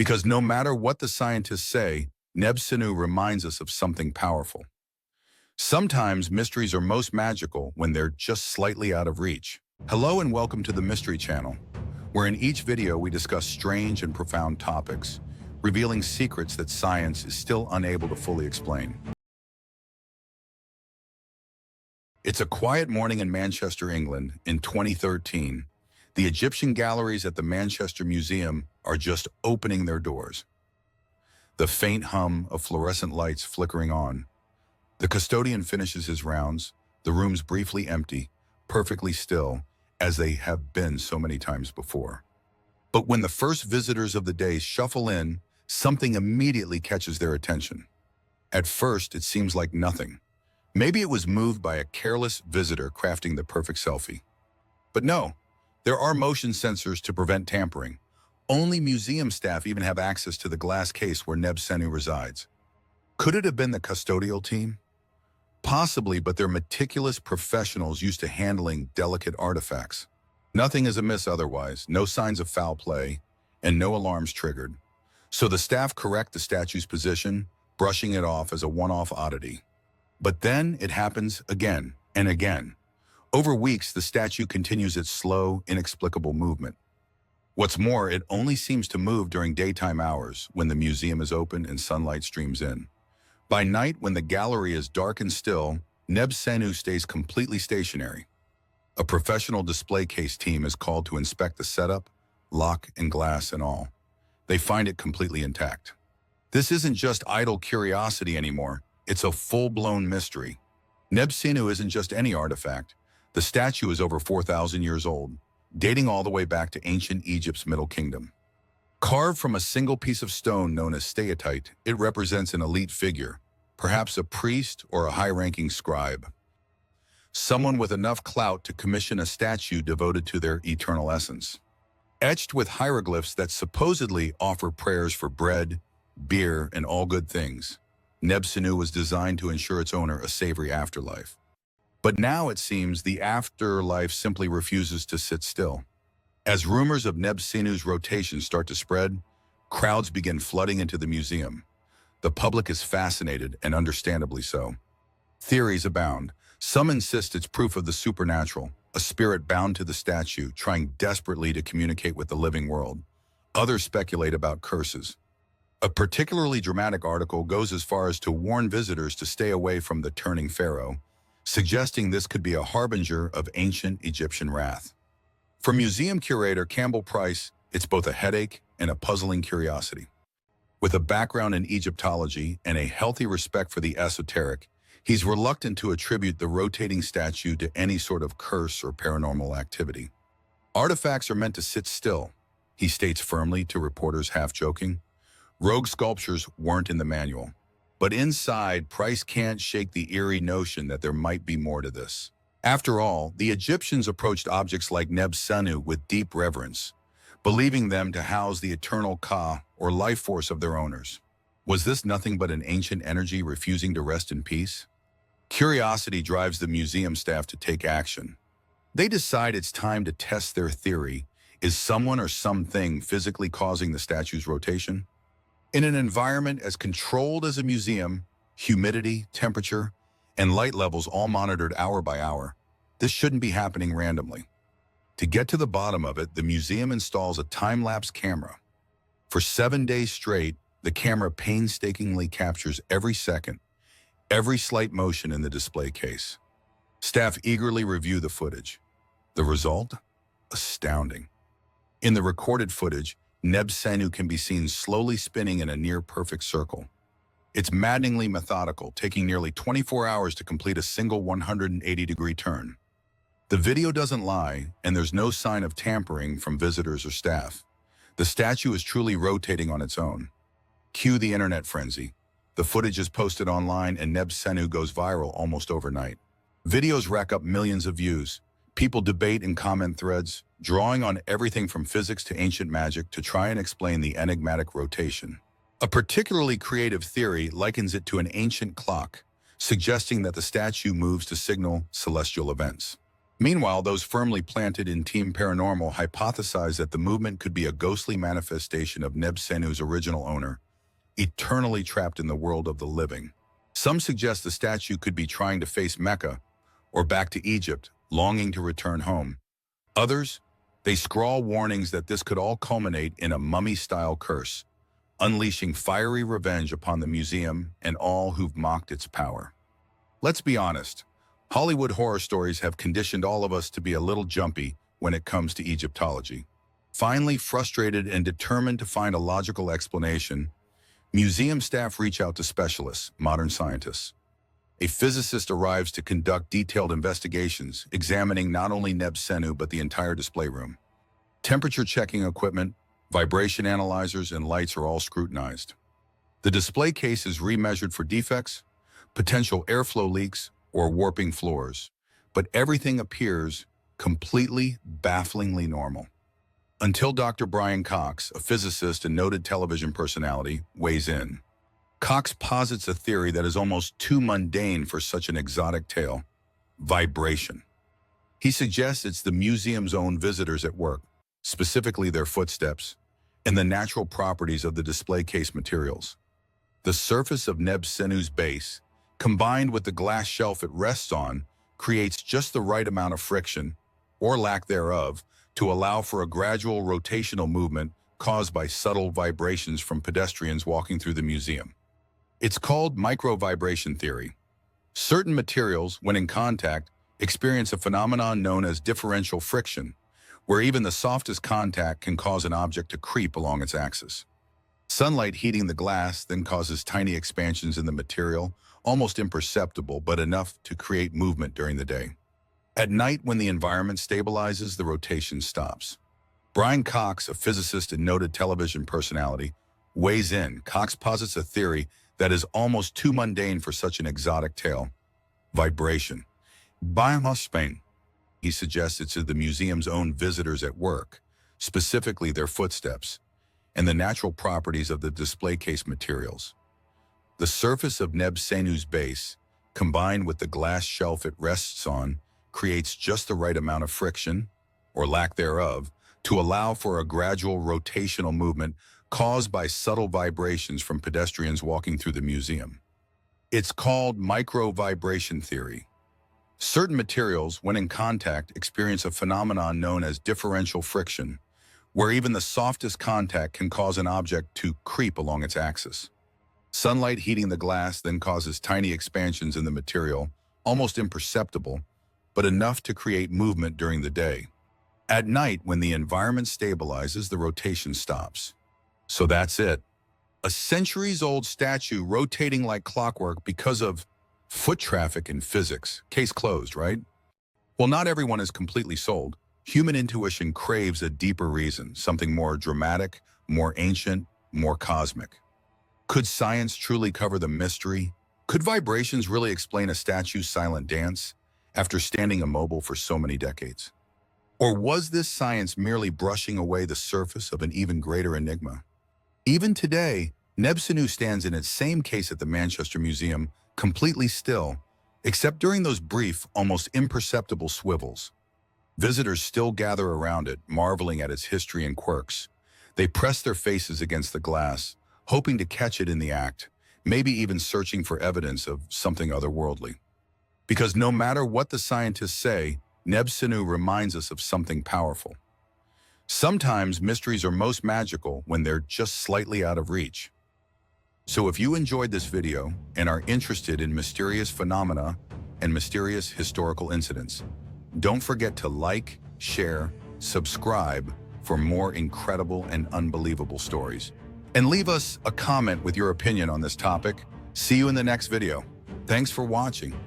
Because no matter what the scientists say, Nebsinu reminds us of something powerful. Sometimes mysteries are most magical when they're just slightly out of reach. Hello and welcome to the Mystery Channel, where in each video we discuss strange and profound topics, revealing secrets that science is still unable to fully explain. It's a quiet morning in Manchester, England in 2013. The Egyptian galleries at the Manchester Museum are just opening their doors. The faint hum of fluorescent lights flickering on. The custodian finishes his rounds, the rooms briefly empty, perfectly still, as they have been so many times before. But when the first visitors of the day shuffle in, something immediately catches their attention. At first, it seems like nothing. Maybe it was moved by a careless visitor crafting the perfect selfie. But no, there are motion sensors to prevent tampering. Only museum staff even have access to the glass case where Nebsinu resides. Could it have been the custodial team? Possibly, but they're meticulous professionals used to handling delicate artifacts. Nothing is amiss otherwise, no signs of foul play, and no alarms triggered. So the staff correct the statue's position, brushing it off as a one-off oddity. But then it happens again and again. Over weeks, the statue continues its slow, inexplicable movement. What's more, it only seems to move during daytime hours when the museum is open and sunlight streams in. By night, when the gallery is dark and still, Nebsinu stays completely stationary. A professional display case team is called to inspect the setup, lock and glass and all. They find it completely intact. This isn't just idle curiosity anymore, it's a full-blown mystery. Nebsinu isn't just any artifact. The statue is over 4,000 years old, dating all the way back to ancient Egypt's Middle Kingdom. Carved from a single piece of stone known as steatite, it represents an elite figure, perhaps a priest or a high-ranking scribe. Someone with enough clout to commission a statue devoted to their eternal essence. Etched with hieroglyphs that supposedly offer prayers for bread, beer, and all good things, Nebsinu was designed to ensure its owner a savory afterlife. But now it seems the afterlife simply refuses to sit still. As rumors of Nebsinu's rotation start to spread, crowds begin flooding into the museum. The public is fascinated, and understandably so. Theories abound. Some insist it's proof of the supernatural, a spirit bound to the statue, trying desperately to communicate with the living world. Others speculate about curses. A particularly dramatic article goes as far as to warn visitors to stay away from the turning pharaoh, suggesting this could be a harbinger of ancient Egyptian wrath. For museum curator Campbell Price, it's both a headache and a puzzling curiosity. With a background in Egyptology and a healthy respect for the esoteric, he's reluctant to attribute the rotating statue to any sort of curse or paranormal activity. Artifacts are meant to sit still, he states firmly to reporters, half joking. Rogue sculptures weren't in the manual. But inside, Price can't shake the eerie notion that there might be more to this. After all, the Egyptians approached objects like Nebsinu with deep reverence, believing them to house the eternal Ka, or life force of their owners. Was this nothing but an ancient energy refusing to rest in peace? Curiosity drives the museum staff to take action. They decide it's time to test their theory. Is someone or something physically causing the statue's rotation? In an environment as controlled as a museum, humidity, temperature, and light levels all monitored hour by hour, this shouldn't be happening randomly. To get to the bottom of it, the museum installs a time-lapse camera. For 7 days straight, the camera painstakingly captures every second, every slight motion in the display case. Staff eagerly review the footage. The result? Astounding. In the recorded footage, Nebsinu can be seen slowly spinning in a near-perfect circle. It's maddeningly methodical, taking nearly 24 hours to complete a single 180-degree turn. The video doesn't lie, and there's no sign of tampering from visitors or staff. The statue is truly rotating on its own. Cue the internet frenzy. The footage is posted online, and Nebsinu goes viral almost overnight. Videos rack up millions of views. People debate in comment threads, drawing on everything from physics to ancient magic to try and explain the enigmatic rotation. A particularly creative theory likens it to an ancient clock, suggesting that the statue moves to signal celestial events. Meanwhile, those firmly planted in Team Paranormal hypothesize that the movement could be a ghostly manifestation of Nebsenu's original owner, eternally trapped in the world of the living. Some suggest the statue could be trying to face Mecca or back to Egypt, longing to return home. Others, they scrawl warnings that this could all culminate in a mummy-style curse, unleashing fiery revenge upon the museum and all who've mocked its power. Let's be honest, Hollywood horror stories have conditioned all of us to be a little jumpy when it comes to Egyptology. Finally, frustrated and determined to find a logical explanation, museum staff reach out to specialists, modern scientists. A physicist arrives to conduct detailed investigations, examining not only Nebsenu but the entire display room. Temperature checking equipment, vibration analyzers, and lights are all scrutinized. The display case is remeasured for defects, potential airflow leaks, or warping floors, but everything appears completely, bafflingly normal. Until Dr. Brian Cox, a physicist and noted television personality, weighs in. Cox posits a theory that is almost too mundane for such an exotic tale: vibration. He suggests it's the museum's own visitors at work, specifically their footsteps, and the natural properties of the display case materials. The surface of Nebsenu's base, combined with the glass shelf it rests on, creates just the right amount of friction, or lack thereof, to allow for a gradual rotational movement caused by subtle vibrations from pedestrians walking through the museum. It's called microvibration theory. Certain materials, when in contact, experience a phenomenon known as differential friction, where even the softest contact can cause an object to creep along its axis. Sunlight heating the glass then causes tiny expansions in the material, almost imperceptible but enough to create movement during the day. At night, when the environment stabilizes, the rotation stops. Brian Cox, a physicist and noted television personality, weighs in. Cox posits a theory that is almost too mundane for such an exotic tale: vibration. By Unexplained, he suggests it's the museum's own visitors at work, specifically their footsteps, and the natural properties of the display case materials. The surface of Nebsenu's base, combined with the glass shelf it rests on, creates just the right amount of friction, or lack thereof, to allow for a gradual rotational movement caused by subtle vibrations from pedestrians walking through the museum. It's called microvibration theory. Certain materials, when in contact, experience a phenomenon known as differential friction, where even the softest contact can cause an object to creep along its axis. Sunlight heating the glass then causes tiny expansions in the material, almost imperceptible, but enough to create movement during the day. At night, when the environment stabilizes, the rotation stops. So that's it. A centuries-old statue rotating like clockwork because of foot traffic in physics. Case closed, right? Well, not everyone is completely sold. Human intuition craves a deeper reason, something more dramatic, more ancient, more cosmic. Could science truly cover the mystery? Could vibrations really explain a statue's silent dance after standing immobile for so many decades? Or was this science merely brushing away the surface of an even greater enigma? Even today, Nebsenu stands in its same case at the Manchester Museum, completely still, except during those brief, almost imperceptible swivels. Visitors still gather around it, marveling at its history and quirks. They press their faces against the glass, hoping to catch it in the act, maybe even searching for evidence of something otherworldly. Because no matter what the scientists say, Nebsenu reminds us of something powerful. Sometimes mysteries are most magical when they're just slightly out of reach. So if you enjoyed this video and are interested in mysterious phenomena and mysterious historical incidents, don't forget to like, share, subscribe for more incredible and unbelievable stories. And leave us a comment with your opinion on this topic. See you in the next video. Thanks for watching.